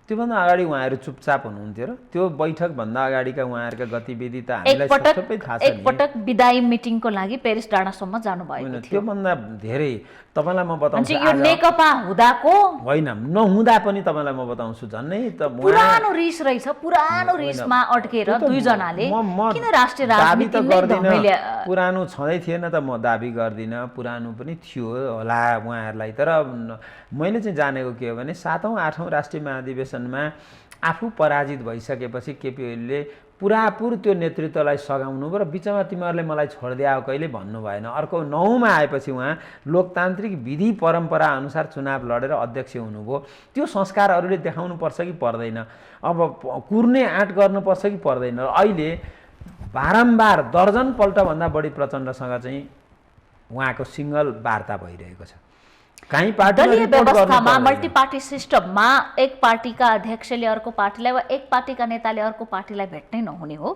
त्योभन्दा अगाडि उहाँहरू चुपचाप हुनुहुन्थ्यो र त्यो बैठकभन्दा अगाडिका उहाँहरूका गतिविधि त हामीलाई सबै थाहा छ। एकपटक विदाई मिटिङको लागि पेरिस डाँडासम्म जानुभएको थियो। त्योभन्दा धेरै तपाईँलाई म बताउँछु। यो नेकपा हुँदाको होइन, नहुँदा पनि तपाईँलाई म बताउँछु। झन्नै त पुरानो रिस रहेछ, पुरानो रिसमा अड्केर दुईजनाले किन राष्ट्रिय राजनीतिमा पुरानो छँदै थिएन त म दाबी गर्दिनँ, पुरानो पनि थियो होला उहाँहरूलाई। तर मैले चाहिँ जानेको के हो भने 7औं 8औं राष्ट्रिय महाधिवेशनमा आफू पराजित भइसकेपछि केपी ओलीले पुरापुर त्यो नेतृत्वलाई सघाउनु र बिचमा तिमीहरूले मलाई छोडिदिए कहिले भन्नु भएन। अर्को 9मा आएपछि उहाँ लोकतान्त्रिक विधि परम्परा अनुसार चुनाव लडेर अध्यक्ष हुनुभयो। त्यो संस्कार अरूले देखाउनु पर्छ कि पर्दैन? अब कुर्ने आँट गर्नुपर्छ कि पर्दैन? अहिले बारम्बार दर्जनपल्टभन्दा बढी प्रचण्डसँग चाहिँ उहाँको सिङ्गल वार्ता भइरहेको छ। कहीँ दलीय व्यवस्थामा, मल्टी पार्टी सिस्टममा एक पार्टीका अध्यक्षले अर्को पार्टीलाई वा एक पार्टीका नेताले अर्को पार्टीलाई भेट्नै नहुने हो।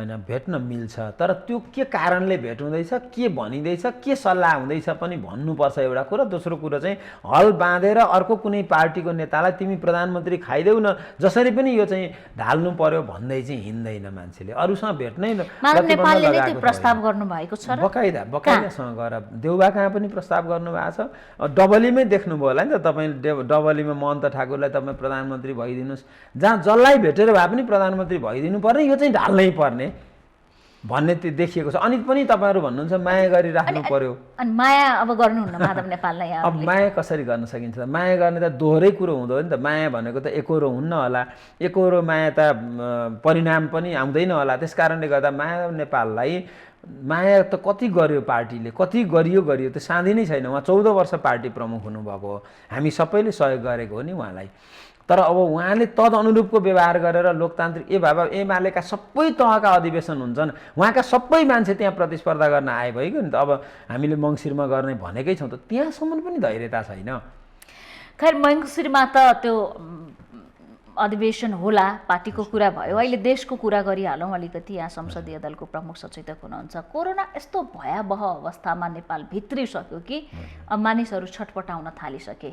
होइन भेट्न मिल्छ, तर त्यो के कारणले भेट हुँदैछ, के भनिँदैछ, के सल्लाह हुँदैछ पनि भन्नुपर्छ एउटा कुरा। दोस्रो कुरो चाहिँ हल बाँधेर अर्को कुनै पार्टीको नेतालाई तिमी प्रधानमन्त्री खाइदेऊ न जसरी पनि यो चाहिँ ढाल्नु पर्यो भन्दै चाहिँ हिँड्दैन मान्छेले। अरूसँग भेट्नै नेपालले नै त्यो प्रस्ताव गर्नुभएको छ र बकाइदासँग गएर देउबा कहाँ पनि प्रस्ताव गर्नुभएको छ। डबलीमै देख्नुभयो होला नि त तपाईँ, डबलीमा महन्त ठाकुरलाई तपाईँ प्रधानमन्त्री भइदिनुहोस्, जहाँ जसलाई भेटेर भए पनि प्रधानमन्त्री भइदिनु पर्ने, यो चाहिँ ढाल्नै पर्ने भन्ने त्यो देखिएको छ। अनि पनि तपाईँहरू भन्नुहुन्छ माया गरिराख्नु पर्यो। अनि माया अब गर्नुहुन्न माधव नेपाललाई यहाँ? अब माया कसरी गर्न सकिन्छ त? माया गर्ने त दोहोरै कुरो हुँदो हो नि त। माया भनेको त एकहोरो हुन्न होला, एकहोरो माया त परिणाम पनि आउँदैन होला। त्यस कारणले गर्दा माधव नेपाललाई माया त कति गर्यो पार्टीले, कति गरियो त्यो साँधी नै छैन। उहाँ 14 वर्ष पार्टी प्रमुख हुनुभएको हो, हामी सबैले सहयोग गरेको हो नि उहाँलाई। तर अब उहाँले तदनुरूपको व्यवहार गरेर लोकतान्त्रिक एमालेका सबै तहका अधिवेशन हुन्छन्, उहाँका सबै मान्छे त्यहाँ प्रतिस्पर्धा गर्न आए भइगयो नि त। अब हामीले मङ्सिरमा गर्ने भनेकै छौँ त, त्यहाँसम्म पनि धैर्यता छैन। खैर मङ्सिरमा त त्यो अधिवेशन होला, पार्टीको कुरा भयो। अहिले देशको कुरा गरिहालौँ अलिकति। यहाँ संसदीय दलको प्रमुख सचेतक हुनुहुन्छ। कोरोना यस्तो भयावह अवस्थामा नेपाल भित्रिसक्यो कि मानिसहरू छटपटाउन थालिसके।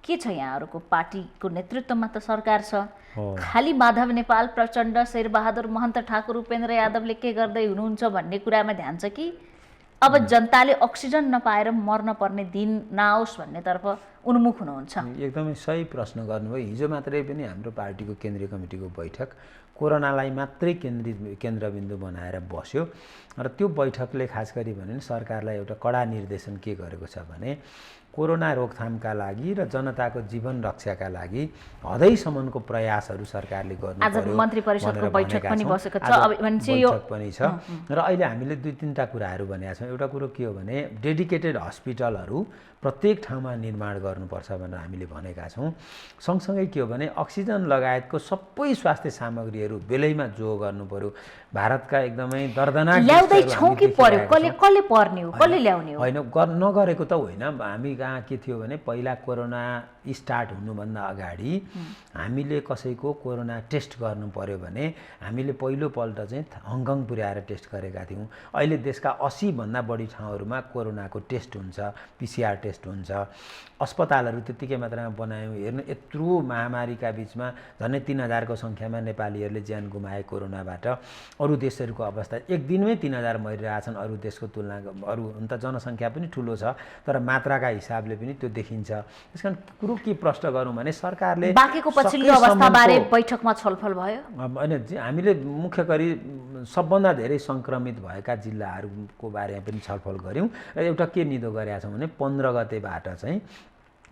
के छ यहाँहरूको पार्टीको नेतृत्वमा त सरकार छ, खालि माधव नेपाल, प्रचण्ड, शेरबहादुर महन्त, ठाकुर, उपेन्द्र यादवले के गर्दै हुनुहुन्छ भन्ने कुरामा ध्यान छ कि अब जनताले अक्सिजन नपाएर मर्न पर्ने दिन नआओस् भन्नेतर्फ उन्मुख हुनुहुन्छ? एकदमै सही प्रश्न गर्नुभयो। हिजो मात्रै पनि हाम्रो पार्टीको केन्द्रीय कमिटीको बैठक कोरोनालाई मात्रै केन्द्रबिन्दु बनाएर बस्यो र त्यो बैठकले खास गरी भने सरकारलाई एउटा कडा निर्देशन के गरेको छ भने कोरोना रोकथामका लागि र जनताको जीवन रक्षाका लागि हदैसम्मको प्रयासहरू सरकारले गर्नु पर्यो। आज मन्त्री परिषदको बैठक पनि बसेको छ, अब बैठक पनि छ र अहिले हामीले 2-3टा कुराहरू भनेका छौँ। एउटा कुरो के हो भने डेडिकेटेड हस्पिटलहरू प्रत्येक ठाउँमा निर्माण गर्नुपर्छ भनेर हामीले भनेका छौँ। सँगसँगै के हो भने अक्सिजन लगायतको सबै स्वास्थ्य सामग्रीहरू बेलैमा जो गर्नु पर्यो। भारतका एकदमै दर्दनाक ल्याउँदै छौँ कि पर्यो, कसले पर्ने हो, कसले ल्याउने हो? होइन, नगरेको त होइन। हामी कहाँ के थियो भने पहिला कोरोना स्टार्ट हुनुभन्दा अगाडि हामीले कसैको कोरोना टेस्ट गर्नु पर्यो भने हामीले पहिलोपल्ट चाहिँ हङकङ पुर्याएर टेस्ट गरेका थियौँ। अहिले देशका 80भन्दा बढी ठाउँहरूमा कोरोनाको टेस्ट हुन्छ, PCR टेस्ट हुन्छ। अस्पतालहरू त्यत्तिकै मात्रामा बनायौँ। हेर्नु, यत्रो महामारीका बिचमा झन्डै 3000को सङ्ख्यामा नेपालीहरूले ज्यान गुमाए कोरोनाबाट। अरू देशहरूको अवस्था एक दिनमै 3000 मरिरहेछन्। अरू देशको तुलना अरू हुन त जनसङ्ख्या पनि ठुलो छ तर मात्राका हिसाबले पनि त्यो देखिन्छ। त्यस कारण कुरो के प्रश्न गरौँ भने सरकारले बाँकीको पछिल्लो अवस्थाबारे बैठकमा छलफल भयो? होइन, हामीले मुख्य गरी सबभन्दा धेरै सङ्क्रमित भएका जिल्लाहरूको बारेमा पनि छलफल गऱ्यौँ। र एउटा के निधो गरेका छौँ भने 15 गतेबाट चाहिँ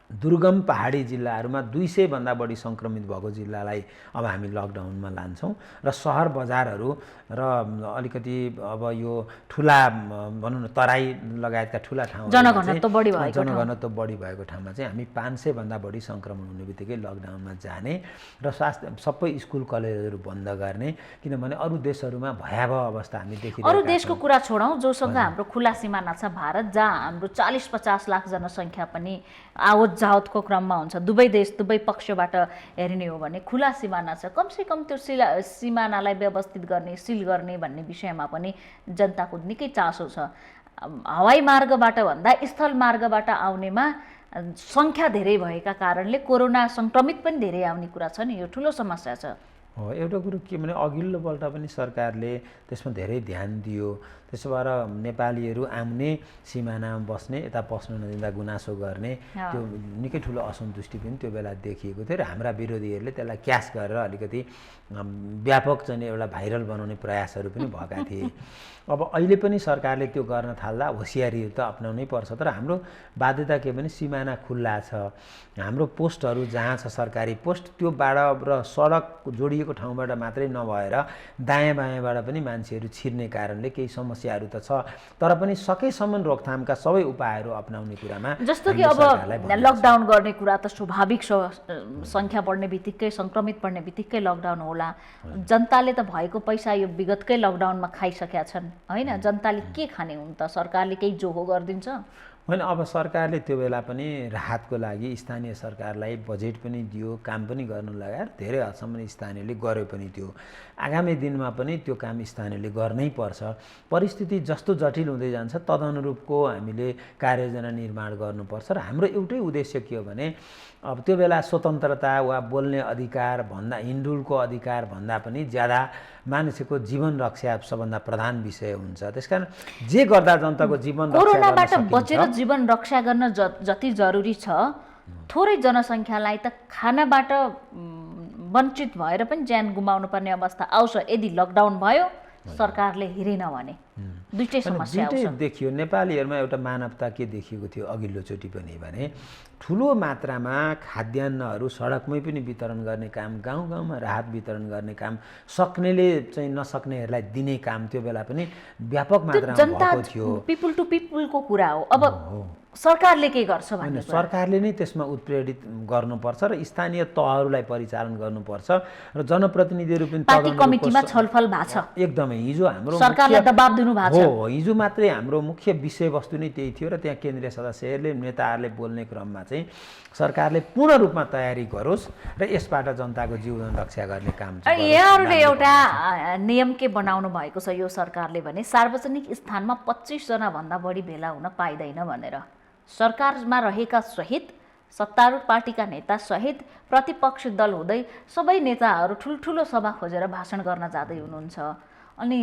दुर्गम पहाडी जिल्लाहरूमा 200भन्दा बढी सङ्क्रमित भएको जिल्लालाई अब हामी लकडाउनमा लान्छौँ र सहर बजारहरू र अलिकति अब यो ठुला भनौँ न तराई लगायतका ठुला ठाउँहरू जनघनत्व बढी भएको ठाउँमा चाहिँ हामी 500भन्दा बढी सङ्क्रमण हुने बित्तिकै लकडाउनमा जाने र सबै स्कुल कलेजहरू बन्द गर्ने। किनभने अरू देशहरूमा भयावह अवस्था हामी देखिरहेका छौँ। अरू देशको कुरा छोडौँ, जोसँग हाम्रो खुला सिमाना छ भारत, जहाँ हाम्रो 40-50 लाख जनसङ्ख्या पनि आवत जावतको क्रममा हुन्छ। दुवै देश, दुवै पक्षबाट हेर्ने हो भने खुला सिमाना छ। कमसेकम त्यो सिमानालाई व्यवस्थित गर्ने, सिल गर्ने भन्ने विषयमा पनि जनताको निकै चासो छ। हवाई मार्गबाट भन्दा स्थल मार्गबाट आउनेमा सङ्ख्या धेरै भएका कारणले कोरोना सङ्क्रमित पनि धेरै आउने कुरा छ नि, यो ठुलो समस्या छ। हो, एउटा कुरो के भने अघिल्लोपल्ट पनि सरकारले त्यसमा धेरै ध्यान दियो। त्यसो भएर नेपालीहरू आउने, सिमानामा बस्ने, यता पस्न नदिँदा गुनासो गर्ने त्यो निकै ठुलो असन्तुष्टि पनि त्यो बेला देखिएको थियो र हाम्रा विरोधीहरूले त्यसलाई क्यास गरेर अलिकति व्यापक चाहिँ एउटा भाइरल बनाउने प्रयासहरू पनि भएका थिए। अब अहिले पनि सरकारले त्यो गर्न थाल्दा होसियारीहरू त अपनाउनै पर्छ। तर हाम्रो बाध्यता के भने सिमाना खुल्ला छ, हाम्रो पोस्टहरू जहाँ छ सरकारी पोस्ट त्यो बाडा र सडक जोडिएको ठाउँबाट मात्रै नभएर दायाँ बायाँबाट पनि मान्छेहरू छिर्ने कारणले केही समस्याहरू त छ। तर पनि सकेसम्म रोकथामका सबै उपायहरू अपनाउने कुरामा जस्तो कि अब लकडाउन गर्ने कुरा त स्वाभाविक सङ्ख्या बढ्ने बित्तिकै, सङ्क्रमित बढ्ने बित्तिकै लकडाउन होला। जनताले त भएको पैसा यो विगतकै लकडाउनमा खाइसकेका छन् होइन? जनताले के खाने हुन् त? सरकारले केही जोहो गरिदिन्छ? होइन अब सरकारले त्यो बेला पनि राहतको लागि स्थानीय सरकारलाई बजेट पनि दियो, काम पनि गर्नु लगाएर धेरै हदसम्म स्थानीयले गर्यो पनि त्यो। आगामी दिनमा पनि त्यो काम स्थानीयले गर्नै पर्छ। परिस्थिति जस्तो जटिल हुँदै जान्छ तदनुरूपको हामीले कार्ययोजना निर्माण गर्नुपर्छ र हाम्रो एउटै उद्देश्य के हो भने अब त्यो बेला स्वतन्त्रता वा बोल्ने अधिकार भन्दा हिन्डुलको अधिकार भन्दा पनि ज्यादा मानिसको जीवन रक्षा सबभन्दा प्रधान विषय हुन्छ। त्यसकारण जे गर्दा जनताको जीवन रक्षा गर्न कोरोनाबाट सकिन्छ। बचेर जीवन रक्षा गर्न जति जरुरी छ थोरै जनसङ्ख्यालाई त खानाबाट वञ्चित भएर पनि ज्यान गुमाउनु पर्ने अवस्था आउँछ यदि लकडाउन भयो सरकारले हेरेन भने। दुईटै समस्या आउँछ। दुईटै देखियो। नेपालीहरूमा एउटा मानवता के देखिएको थियो अघिल्लोचोटि पनि भने ठुलो मात्रामा खाद्यान्नहरू सडकमै पनि वितरण गर्ने काम, गाउँ गाउँमा राहत वितरण गर्ने काम, सक्नेले चाहिँ नसक्नेहरूलाई दिने काम त्यो बेला पनि व्यापक मात्रामा भएको थियो। पिपुल टु पिपुलको कुरा हो। अब सरकारले के गर्छ भन्ने सरकारले नै त्यसमा उत्प्रेरित गर्नुपर्छ र स्थानीय तहहरूलाई परिचालन गर्नुपर्छ र जनप्रतिनिधिहरू पनि पार्टी कमिटीमा छलफल भएको छ। एकदमै हिजो हाम्रो सरकारलाई दबाब दिनु भएको छ। हो, हिजो मात्रै हाम्रो मुख्य विषयवस्तु नै त्यही थियो र त्यहाँ केन्द्रीय सदस्यहरूले नेताहरूले बोल्ने क्रममा चाहिँ सरकारले पूर्ण रूपमा तयारी गरोस् र यसबाट जनताको जीवन रक्षा गर्ने काम चाहिँ गरोस्। यहाँहरूले एउटा नियम के बनाउनु भएको छ यो सरकारले भने सार्वजनिक स्थानमा 25 जना भन्दा बढी भेला हुन पाइँदैन भनेर। सरकारमा रहेका सहित सत्तारूढ पार्टीका नेता सहित प्रतिपक्षी दल हुँदै सबै नेताहरू ठुल्ठुलो सभा खोजेर भाषण गर्न जाँदै हुनुहुन्छ। अनि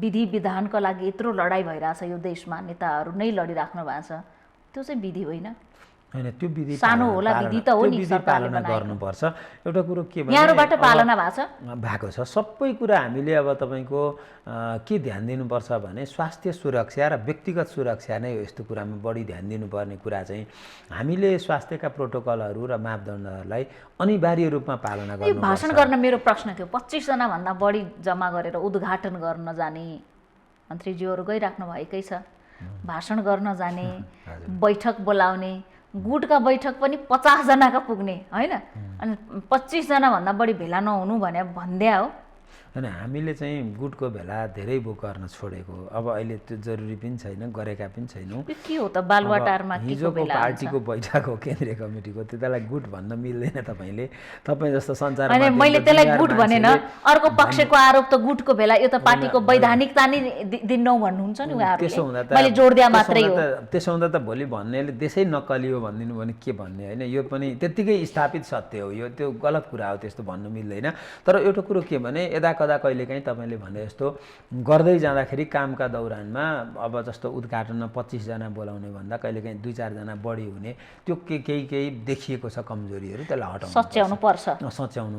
विधि विधानका लागि यत्रो लडाइँ भइरहेछ यो देशमा, नेताहरू नै लडिराख्नु भएको छ। त्यो चाहिँ विधि होइन। होइन, त्यो विधि सानो होला विधि त हो नि, सरकारले पालना गर्नुपर्छ। एउटा कुरो के भने यहाँबाट पालना भएको छ सबै कुरा। हामीले अब तपाईँको के ध्यान दिनुपर्छ भने स्वास्थ्य सुरक्षा र व्यक्तिगत सुरक्षा नै हो। यस्तो कुरामा बढी ध्यान दिनुपर्ने कुरा चाहिँ हामीले स्वास्थ्यका प्रोटोकलहरू र मापदण्डहरूलाई अनिवार्य रूपमा पालना गर्नुपर्छ। भाषण गर्न मेरो प्रश्न थियो 25 जना भन्दा बढी जम्मा गरेर उद्घाटन गर्न जाने मन्त्रीज्यूहरू गइराख्नु भएकै छ। भाषण गर्न जाने, बैठक बोलाउने, गुटका बैठक पनि 50 जनाका पुग्ने होइन, अनि 25 जना भन्दा बढी भेला नहुनु भने भन्द्या हो। अनि हामीले चाहिँ गुटको भेला धेरै गर्न छोडेको। अब अहिले त्यो जरुरी पनि छैन, गरेका पनि छैनौँ। के हो त बालुवाटारमा हिजोको पार्टीको बैठक हो केन्द्रीय कमिटीको, त्यसलाई गुट भन्न मिल्दैन। तपाईँ जस्तो सञ्चार अनि मैले त्यसलाई गुट भनेन। अर्को पक्षको आरोप त गुटको भेला यो त पार्टीको वैधानिकता नै दिन्नौ भन्नुहुन्छ नि उहाँहरूले। मैले जोड दिए मात्रै हो। त्यसो हुँदा त भोलि भन्नेले देशै नक्कलियो भनिदिनु भने के भन्ने होइन। यो पनि त्यत्तिकै स्थापित सत्य हो। यो त्यो गलत कुरा हो, त्यस्तो भन्नु मिल्दैन। तर एउटा कुरो के भने यदा कहिलेकाहीँ तपाईँले भने जस्तो गर्दै जाँदाखेरि कामका दौरानमा अब जस्तो उद्घाटनमा 25 जना बोलाउने भन्दा कहिलेकाहीँ 2-4 जना बढी हुने त्यो केही देखिएको छ कमजोरीहरू, त्यसलाई सच्याउनु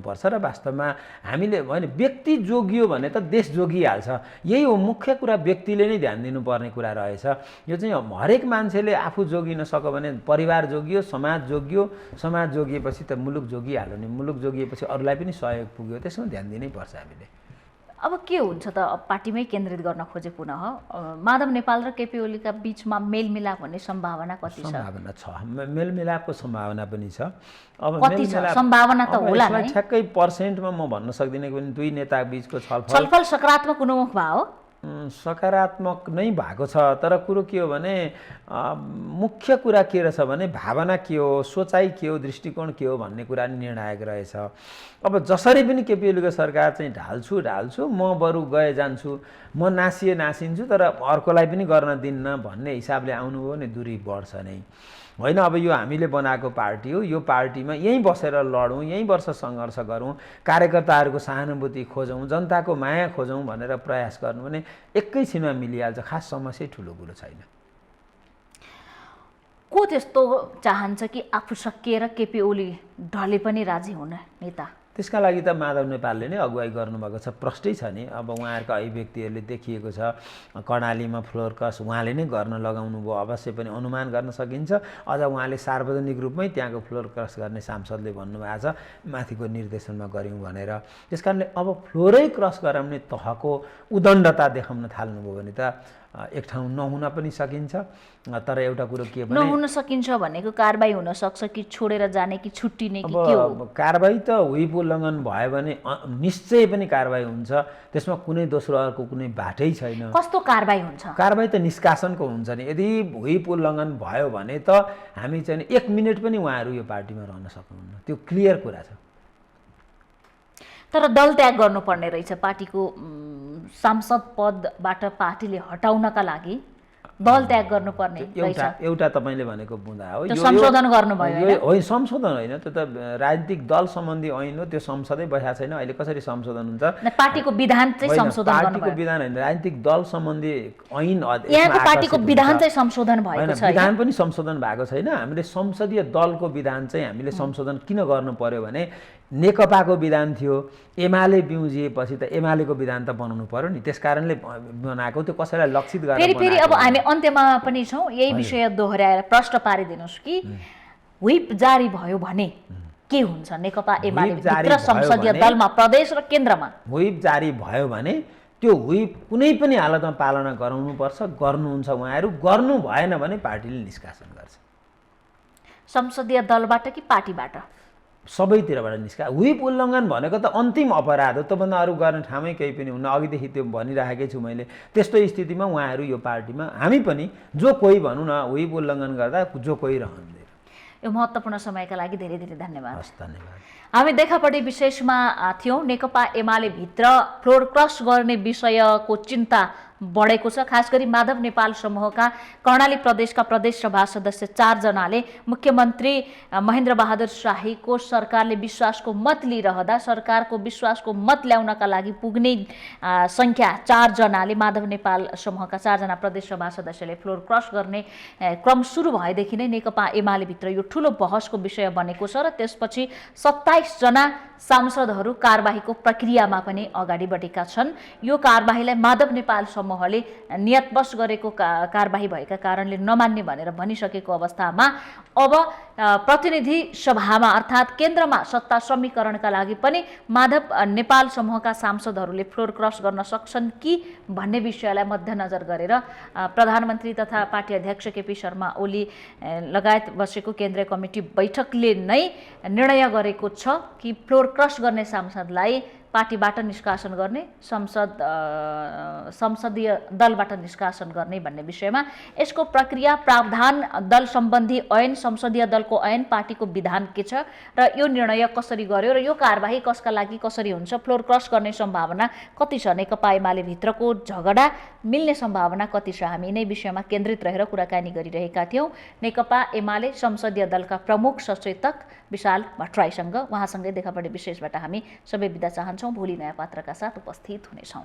पर्छ। र वास्तवमा हामीले होइन व्यक्ति जोगियो भने त देश जोगिहाल्छ। यही हो मुख्य कुरा, व्यक्तिले नै ध्यान दिनुपर्ने कुरा रहेछ। यो चाहिँ हरेक मान्छेले आफू जोगिन सक्यो भने परिवार जोगियो, समाज जोगियो, समाज जोगिएपछि त मुलुक जोगिहाल्यो नि, मुलुक जोगिएपछि अरूलाई पनि सहयोग पुग्यो। त्यसमा ध्यान दिनै पर्छ हामीले। अब के हुन्छ त पार्टीमै केन्द्रित गर्न खोजे पुनः माधव नेपाल र केपी ओलीका बीचमा मेलमिलाप भन्ने सम्भावना कति छ? सम्भावना छ, मेलमिलापको सम्भावना पनि छ। अब कति छ सम्भावना त होला नै। ठ्याक्कै पर्सेन्टमा म भन्न सक्दिनँ किनभने दुई नेता बीचको छलफल सकारात्मक उन्मुख भयो। सकारात्मक नै भएको छ। तर कुरो के हो भने मुख्य कुरा के रहेछ भने भावना के हो, सोचाइ के हो, दृष्टिकोण के हो भन्ने कुरा निर्णायक रहेछ। अब जसरी पनि केपी ओलीको सरकार चाहिँ ढाल्छु, म बरु गए जान्छु, म नासिन्छु तर अर्कोलाई पनि गर्न दिन्न भन्ने हिसाबले आउनुभयो भने दूरी बढ्छ नै होइन। अब यो हामीले बनाएको पार्टी हो, यो पार्टीमा यहीँ बसेर लडौँ, यहीँ वर्ष सङ्घर्ष गरौँ, कार्यकर्ताहरूको सहानुभूति खोजौँ, जनताको माया खोजौँ भनेर प्रयास गर्नु भने एकैछिनमा मिलिहाल्छ। खास समस्या ठुलो कुरो छैन। को त्यस्तो चाहन्छ कि आफू सकिएर केपी ओली ढले पनि राजी हुन नेता? त्यसका लागि त माधव नेपालले नै अगुवाई गर्नुभएको छ, प्रष्टै छ नि। अब उहाँहरूका अभिव्यक्तिहरूले देखिएको छ। कर्णालीमा फ्लोर क्रस उहाँले नै गर्न लगाउनु भयो, अवश्य पनि अनुमान गर्न सकिन्छ। अझ उहाँले सार्वजनिक रूपमै त्यहाँको फ्लोर क्रस गर्ने सांसदले भन्नुभएको छ माथिको निर्देशनमा गऱ्यौँ भनेर। त्यस कारणले अब फ्लोरै क्रस गराउने तहको उदण्डता देखाउन थाल्नुभयो भने त एक ठाउँ नहुन पनि सकिन्छ। तर एउटा कुरो के भने नहुन सकिन्छ भनेको कारबाही हुन सक्छ कि छोडेर जाने कि छुट्टिने कि के हो? अब कारबाही त व्हिप उल्लङ्घन भयो भने निश्चय पनि कारबाही हुन्छ, त्यसमा कुनै दोस्रो अर्को कुनै बाटै छैन। कस्तो कारबाही हुन्छ? कारबाही त निष्कासनको हुन्छ नि। यदि व्हिप उल्लङ्घन भयो भने त हामी चाहिँ 1 मिनेट पनि उहाँहरू यो पार्टीमा रहन सक्नुहुन्न, त्यो क्लियर कुरा छ। तर दल त्याग गर्नुपर्ने रहेछ पार्टीको सांसद पदबाट पार्टीले हटाउनका लागि दल त्याग गर्नुपर्ने रहेछ। एउटा तपाईँले भनेको बुँदा हो, त्यो संशोधन गर्नुभयो होइन? संशोधन होइन, त्यो त राजनीतिक दल सम्बन्धी ऐन हो, त्यो संसदै बसेको छैन अहिले, कसरी संशोधन हुन्छ? पार्टीको विधान चाहिँ संशोधन गर्नुभयो। पार्टीको विधान होइन, राजनीतिक दल सम्बन्धी ऐन। यहाँको पार्टीको विधान चाहिँ संशोधन भएको छ? विधान पनि संशोधन भएको छैन। हामीले संसदीय दलको विधान चाहिँ हामीले संशोधन किन गर्नु पर्यो भने नेकपाको विधान थियो, एमाले बिउजिएपछि त एमालेको विधान त बनाउनु पर्यो नि, त्यसकारणले बनाएको। त्यो कसैलाई लक्षित गरेर फेरि अब हामी अन्त्यमा पनि छौँ, यही विषय दोहोऱ्याएर प्रश्न पारिदिनुहोस् कि व्हिप जारी भयो भने के हुन्छ नेकपा एमाले भित्र संसदीय दलमा, प्रदेश र केन्द्रमा? व्हिप जारी भयो भने त्यो व्हिप कुनै पनि हालतमा पालना गराउनुपर्छ, गर्नुहुन्छ उहाँहरू। गर्नु भएन भने पार्टीले निष्कासन गर्छ। संसदीय दलबाट कि पार्टीबाट? सबैतिरबाट व्हिप उल्लङ्घन भनेको त अन्तिम अपराध हो, त्योभन्दा अरू गर्ने ठाउँमै केही पनि हुन्न। अघिदेखि त्यो भनिराखेकै छु मैले। त्यस्तो स्थितिमा उहाँहरू यो पार्टीमा, हामी पनि जो कोही भनौँ न व्हिप उल्लङ्घन गर्दा जो कोही रहँदैन। यो महत्त्वपूर्ण समयका लागि धेरै धेरै धन्यवाद। धन्यवाद। हामी देखापट्टि विशेषमा थियौँ। नेकपा एमाले भित्र फ्लोर क्रस गर्ने विषयको चिन्ता बढेको छ। खास गरी माधव नेपाल समूहका कर्णाली प्रदेशका प्रदेश सभा सदस्य 4 जनाले मुख्यमन्त्री महेन्द्र बहादुर शाहीको सरकारले विश्वासको मत लिइरहँदा सरकारको विश्वासको मत ल्याउनका लागि पुग्ने संख्या 4 जनाले, माधव नेपाल समूहका 4 जना प्रदेश सभा सदस्यले फ्लोर क्रस गर्ने क्रम सुरु भएदेखि नै नेकपा एमाले भित्र यो ठुलो बहसको विषय बनेको छ र त्यसपछि 27 जना सांसदहरू कारबाहीको प्रक्रियामा पनि अगाडि बढेका छन्। यो कारबाहीलाई माधव नेपाल समूहले नियतवश गरेको कारबाही भएका कारणले नमान्ने भनेर भनिसकेको अवस्थामा अब प्रतिनिधि सभामा अर्थात् केन्द्रमा सत्ता समीकरणका लागि पनि माधव नेपाल समूहका सांसदहरूले फ्लोर क्रस गर्न सक्छन् कि भन्ने विषयलाई मध्यनजर गरेर प्रधानमन्त्री तथा पार्टी अध्यक्ष केपी शर्मा ओली लगायत बसेको केन्द्रीय कमिटी बैठकले नै निर्णय गरेको छ कि फ्लोर क्रस गर्ने सांसदलाई पार्टीबाट निष्कासन गर्ने, संसदीय दलबाट निष्कासन गर्ने भन्ने विषयमा यसको प्रक्रिया, प्रावधान, दल सम्बन्धी ऐन, संसदीय दलको ऐन, पार्टीको विधान के छ र यो निर्णय कसरी गर्यो र यो कारबाही कसका लागि कसरी हुन्छ, फ्लोर क्रस गर्ने सम्भावना कति छ, नेकपा एमाले भित्रको झगडा मिल्ने सम्भावना कति छ, हामी यिनै विषयमा केन्द्रित रहेर कुराकानी गरिरहेका थियौँ नेकपा एमाले संसदीय दलका प्रमुख सचेतक विशाल भट्टराईसँग। उहाँसँगै देखापट्टि विशेषबाट हामी सबै बिदा चाहन्छौँ। भोलि नयाँ पात्रका साथ उपस्थित हुनेछौँ।